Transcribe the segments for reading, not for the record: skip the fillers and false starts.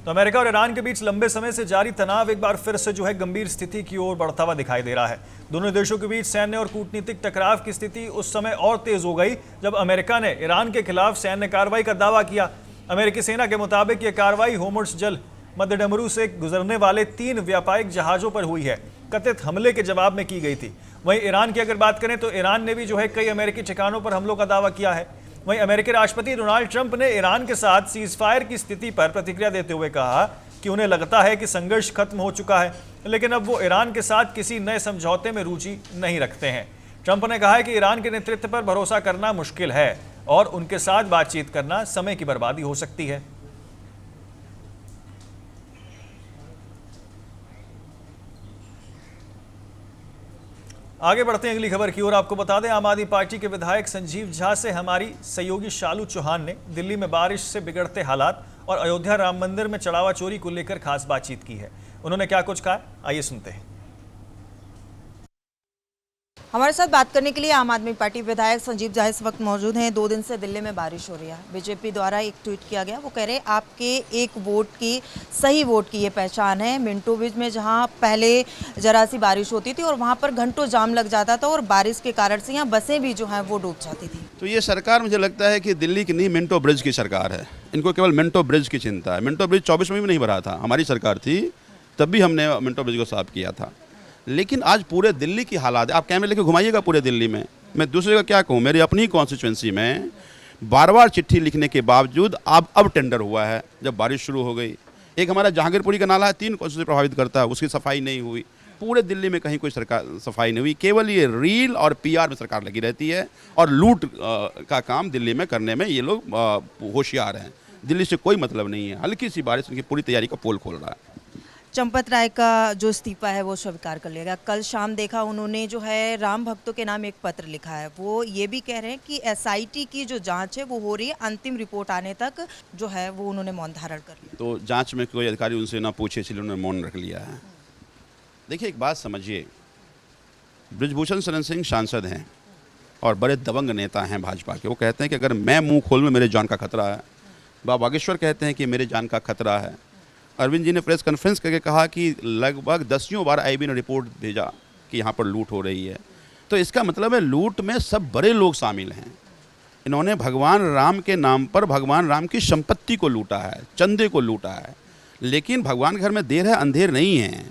तो अमेरिका और ईरान के बीच लंबे समय से जारी तनाव एक बार फिर से गंभीर स्थिति की ओर बढ़ता हुआ दिखाई दे रहा है। दोनों देशों के बीच सैन्य और कूटनीतिक टकराव की स्थिति उस समय और तेज हो गई जब अमेरिका ने ईरान के खिलाफ सैन्य कार्रवाई का दावा किया। अमेरिकी सेना के मुताबिक यह कार्रवाई होर्मुज़ जल मध्य डमरू से गुजरने वाले 3 व्यापारिक जहाजों पर हुई है। कथित हमले के जवाब में की गई थी। वहीं ईरान की अगर बात करें तो ईरान ने भी कई अमेरिकी ठिकानों पर हमलों का दावा किया है। वहीं अमेरिकी राष्ट्रपति डोनाल्ड ट्रंप ने ईरान के साथ सीजफायर की स्थिति पर प्रतिक्रिया देते हुए कहा कि उन्हें लगता है कि संघर्ष खत्म हो चुका है, लेकिन अब वो ईरान के साथ किसी नए समझौते में रुचि नहीं रखते हैं। ट्रंप ने कहा है कि ईरान के नेतृत्व पर भरोसा करना मुश्किल है और उनके साथ बातचीत करना समय की बर्बादी हो सकती है। आगे बढ़ते हैं अगली खबर की ओर। आपको बता दें, आम आदमी पार्टी के विधायक संजीव झा से हमारी सहयोगी शालू चौहान ने दिल्ली में बारिश से बिगड़ते हालात और अयोध्या राम मंदिर में चढ़ावा चोरी को लेकर खास बातचीत की है। उन्होंने क्या कुछ कहा, आइए सुनते हैं। हमारे साथ बात करने के लिए आम आदमी पार्टी विधायक संजीव झा इस वक्त मौजूद हैं। 2 दिन से दिल्ली में बारिश हो रही है। बीजेपी द्वारा एक ट्वीट किया गया, वो कह रहे हैं आपके एक वोट की, सही वोट की ये पहचान है। मिंटो ब्रिज में जहां पहले जरा सी बारिश होती थी और वहां पर घंटों जाम लग जाता था और बारिश के कारण से यहाँ बसें भी जो हैं वो डूब जाती थी। तो ये सरकार मुझे लगता है कि दिल्ली की नहीं, मिंटो ब्रिज की सरकार है। इनको केवल मिंटो ब्रिज की चिंता है। मिंटो ब्रिज 24 में भी नहीं भरा था, हमारी सरकार थी तब भी हमने मिंटो ब्रिज को साफ किया था। लेकिन आज पूरे दिल्ली की हालात, आप कैमरे लेके घुमाइएगा पूरे दिल्ली में। मैं दूसरे का क्या कहूँ, मेरी अपनी कॉन्स्टिट्यूंसी में बार बार चिट्ठी लिखने के बावजूद अब टेंडर हुआ है जब बारिश शुरू हो गई। एक हमारा जहांगीरपुरी का नाला है, 3 कॉन्स्टिट्यूंसी प्रभावित करता है, उसकी सफाई नहीं हुई। पूरे दिल्ली में कहीं कोई सरकार सफाई नहीं हुई। केवल ये रील और PR में सरकार लगी रहती है और लूट का काम दिल्ली में करने में ये लोग होशियार हैं। दिल्ली से कोई मतलब नहीं है। हल्की सी बारिश उनकी पूरी तैयारी का पोल खोल रहा है। चंपत राय का जो इस्तीफा है वो स्वीकार कर लिया गया। कल शाम देखा उन्होंने राम भक्तों के नाम एक पत्र लिखा है। वो ये भी कह रहे हैं कि SIT की जो जांच है वो हो रही है, अंतिम रिपोर्ट आने तक वो उन्होंने मौन धारण कर लिया। तो जांच में कोई अधिकारी उनसे ना पूछे, इसलिए उन्होंने मौन रख लिया है। देखिए, एक बात समझिए, बृजभूषण शरण सिंह सांसद हैं और बड़े दबंग नेता हैं भाजपा के। वो कहते हैं कि अगर मैं मुँह खोलूँ मेरे जान का खतरा है। बाबा बागेश्वर कहते हैं कि मेरे जान का खतरा है। अरविंद जी ने प्रेस कॉन्फ्रेंस करके कहा कि लगभग 10 बार IB ने रिपोर्ट भेजा कि यहाँ पर लूट हो रही है। तो इसका मतलब है लूट में सब बड़े लोग शामिल हैं। इन्होंने भगवान राम के नाम पर भगवान राम की संपत्ति को लूटा है, चंदे को लूटा है। लेकिन भगवान के घर में देर है अंधेर नहीं है।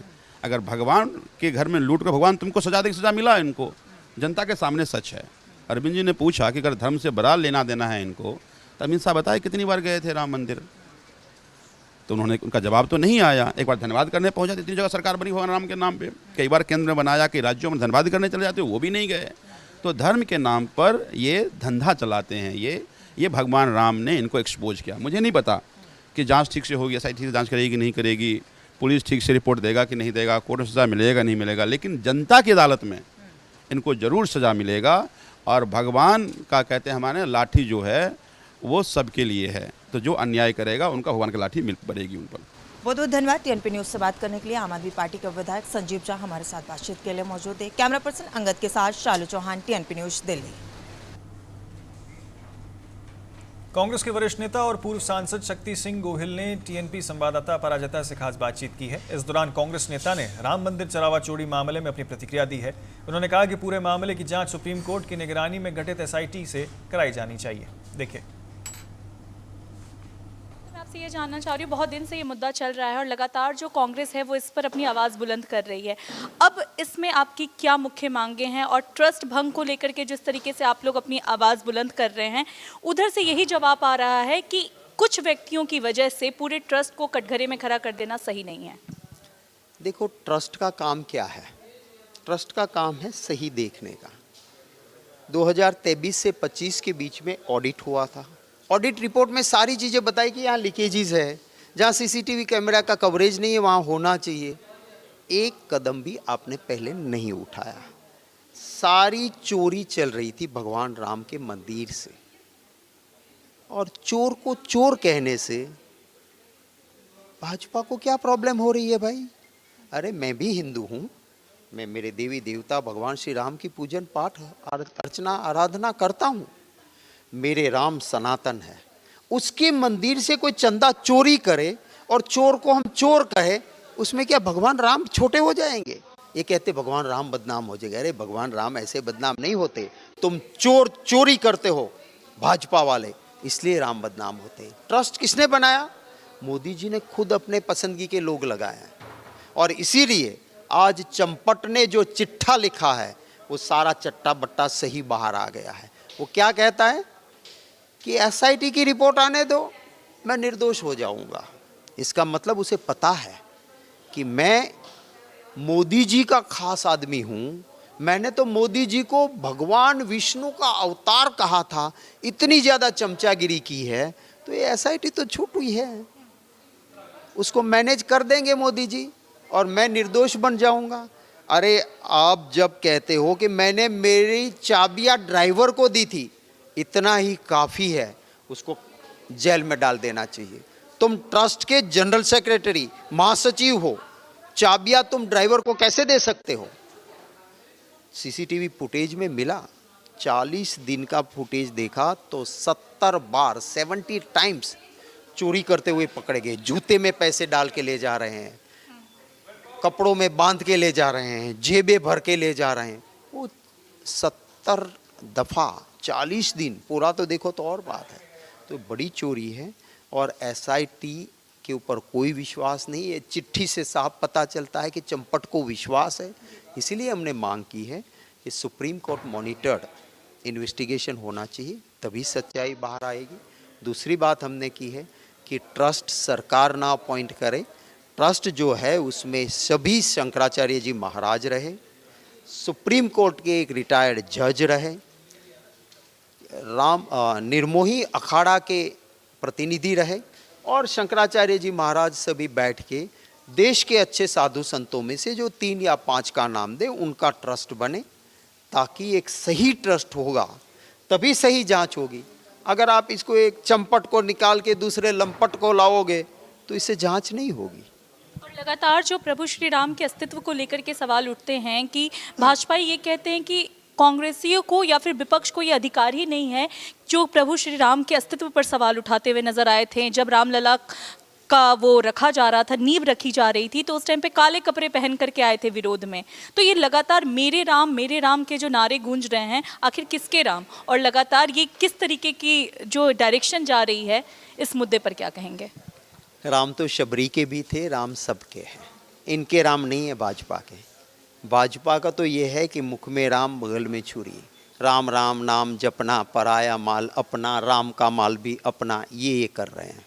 अगर भगवान के घर में लूट कर भगवान तुमको सजा देगी, सजा मिला इनको, जनता के सामने सच है। अरविंद जी ने पूछा कि अगर धर्म से बड़ा लेना देना है इनको, तो अमित शाह बताए कितनी बार गए थे राम मंदिर, तो उनका जवाब तो नहीं आया। एक बार धन्यवाद करने पहुंचा, इतनी जगह सरकार बनी भगवान राम के नाम पे। कई बार केंद्र में बनाया कि राज्यों में धन्यवाद करने चले जाते, वो भी नहीं गए। तो धर्म के नाम पर ये धंधा चलाते हैं। ये भगवान राम ने इनको एक्सपोज किया। मुझे नहीं पता कि जांच ठीक से होगी, SIT ठीक से जांच करेगी कि नहीं करेगी, पुलिस ठीक से रिपोर्ट देगा कि नहीं देगा, कोर्ट में सजा मिलेगा नहीं मिलेगा, लेकिन जनता की अदालत में इनको ज़रूर सजा मिलेगा। और भगवान का कहते हैं हमारे लाठी जो है वो सबके लिए है, तो जो अन्याय करेगा उनका भगवान की लाठी मिल पड़ेगी उन पर। बहुत बहुत धन्यवाद। TNP न्यूज़ से बात करने के लिए आम आदमी पार्टी के विधायक संजीव झा हमारे साथ बातचीत के लिए मौजूद है। कैमरा पर्सन अंगद के साथ शालू चौहान, TNP न्यूज़, दिल्ली। कांग्रेस के वरिष्ठ नेता और पूर्व सांसद शक्ति सिंह गोहिल ने TNP संवाददाता पराजिता से खास बातचीत की है। इस दौरान कांग्रेस नेता ने राम मंदिर चढ़ावा चोरी मामले में अपनी प्रतिक्रिया दी है। उन्होंने कहा कि पूरे मामले की जांच सुप्रीम कोर्ट की निगरानी में गठित SIT से कराई जानी चाहिए। देखिए, आपसे ये जानना चाह रही हूँ, बहुत दिन से ये मुद्दा चल रहा है और लगातार जो कांग्रेस है वो इस पर अपनी आवाज़ बुलंद कर रही है। अब इसमें आपकी क्या मुख्य मांगे हैं और ट्रस्ट भंग को लेकर के जिस तरीके से आप लोग अपनी आवाज़ बुलंद कर रहे हैं, उधर से यही जवाब आ रहा है कि कुछ व्यक्तियों की वजह से पूरे ट्रस्ट को कटघरे में खड़ा कर देना सही नहीं है। देखो, ट्रस्ट का काम क्या है? ट्रस्ट का काम है सही देखने का। 2023 से 25 के बीच में ऑडिट हुआ था। ऑडिट रिपोर्ट में सारी चीज़ें बताई कि यहाँ लीकेजेस है, जहाँ CCTV कैमरा का कवरेज नहीं है वहाँ होना चाहिए। एक कदम भी आपने पहले नहीं उठाया। सारी चोरी चल रही थी भगवान राम के मंदिर से, और चोर को चोर कहने से भाजपा को क्या प्रॉब्लम हो रही है भाई? अरे मैं भी हिंदू हूँ, मैं मेरे देवी देवता भगवान श्री राम की पूजन पाठ अर्चना आराधना करता हूँ। मेरे राम सनातन है, उसके मंदिर से कोई चंदा चोरी करे और चोर को हम चोर कहे, उसमें क्या भगवान राम छोटे हो जाएंगे? ये कहते भगवान राम बदनाम हो जाएगा। अरे भगवान राम ऐसे बदनाम नहीं होते, तुम चोरी करते हो भाजपा वाले, इसलिए राम बदनाम होते हैं। ट्रस्ट किसने बनाया? मोदी जी ने खुद अपने पसंदगी के लोग लगाए हैं। और इसीलिए आज चंपट ने जो चिट्ठा लिखा है वो सारा चट्टा बट्टा सही बाहर आ गया है। वो क्या कहता है कि एसआईटी की रिपोर्ट आने दो, मैं निर्दोष हो जाऊंगा। इसका मतलब उसे पता है कि मैं मोदी जी का खास आदमी हूं, मैंने तो मोदी जी को भगवान विष्णु का अवतार कहा था, इतनी ज्यादा चमचागिरी की है, तो ये एसआईटी तो छोटी ही है, उसको मैनेज कर देंगे मोदी जी और मैं निर्दोष बन जाऊंगा। अरे आप जब कहते हो कि मैंने मेरी चाबियां ड्राइवर को दी थी, इतना ही काफ़ी है, उसको जेल में डाल देना चाहिए। तुम ट्रस्ट के जनरल सेक्रेटरी महासचिव हो, चाबियां तुम ड्राइवर को कैसे दे सकते हो? सीसीटीवी फुटेज में मिला, 40 दिन का फुटेज देखा तो 70 बार 70 टाइम्स चोरी करते हुए पकड़े गए। जूते में पैसे डाल के ले जा रहे हैं, कपड़ों में बांध के ले जा रहे हैं, जेबें भर के ले जा रहे हैं। वो 70 दफ़ा 40 दिन, पूरा तो देखो तो और बात है। तो बड़ी चोरी है और एसआईटी के ऊपर कोई विश्वास नहीं है। चिट्ठी से साफ पता चलता है कि चंपट को विश्वास है। इसीलिए हमने मांग की है कि सुप्रीम कोर्ट मॉनिटर्ड इन्वेस्टिगेशन होना चाहिए, तभी सच्चाई बाहर आएगी। दूसरी बात हमने की है कि ट्रस्ट सरकार ना अपॉइंट करे, ट्रस्ट जो है उसमें सभी शंकराचार्य जी महाराज रहे, सुप्रीम कोर्ट के एक रिटायर्ड जज रहे, निर्मोही अखाड़ा के प्रतिनिधि रहे और शंकराचार्य जी महाराज सभी बैठ के देश के अच्छे साधु संतों में से जो 3 या 5 का नाम दे, उनका ट्रस्ट बने, ताकि एक सही ट्रस्ट होगा तभी सही जांच होगी। अगर आप इसको एक चंपट को निकाल के दूसरे लंपट को लाओगे तो इससे जांच नहीं होगी। और लगातार जो प्रभु श्री राम के अस्तित्व को लेकर के सवाल उठते हैं कि भाजपा ये कहते हैं कि कांग्रेसियों को या फिर विपक्ष को ये अधिकार ही नहीं है जो प्रभु श्री राम के अस्तित्व पर सवाल उठाते हुए नजर आए थे। जब रामलला का वो रखा जा रहा था, नींव रखी जा रही थी, तो उस टाइम पे काले कपड़े पहन करके आए थे विरोध में। तो ये लगातार मेरे राम के जो नारे गूंज रहे हैं, आखिर किसके राम, और लगातार ये किस तरीके की जो डायरेक्शन जा रही है, इस मुद्दे पर क्या कहेंगे? राम तो शबरी के भी थे, राम सबके हैं, इनके राम नहीं है भाजपा के। भाजपा का तो ये है कि मुख में राम बगल में छुरी, राम राम नाम जपना, पराया माल अपना, राम का माल भी अपना, ये कर रहे हैं।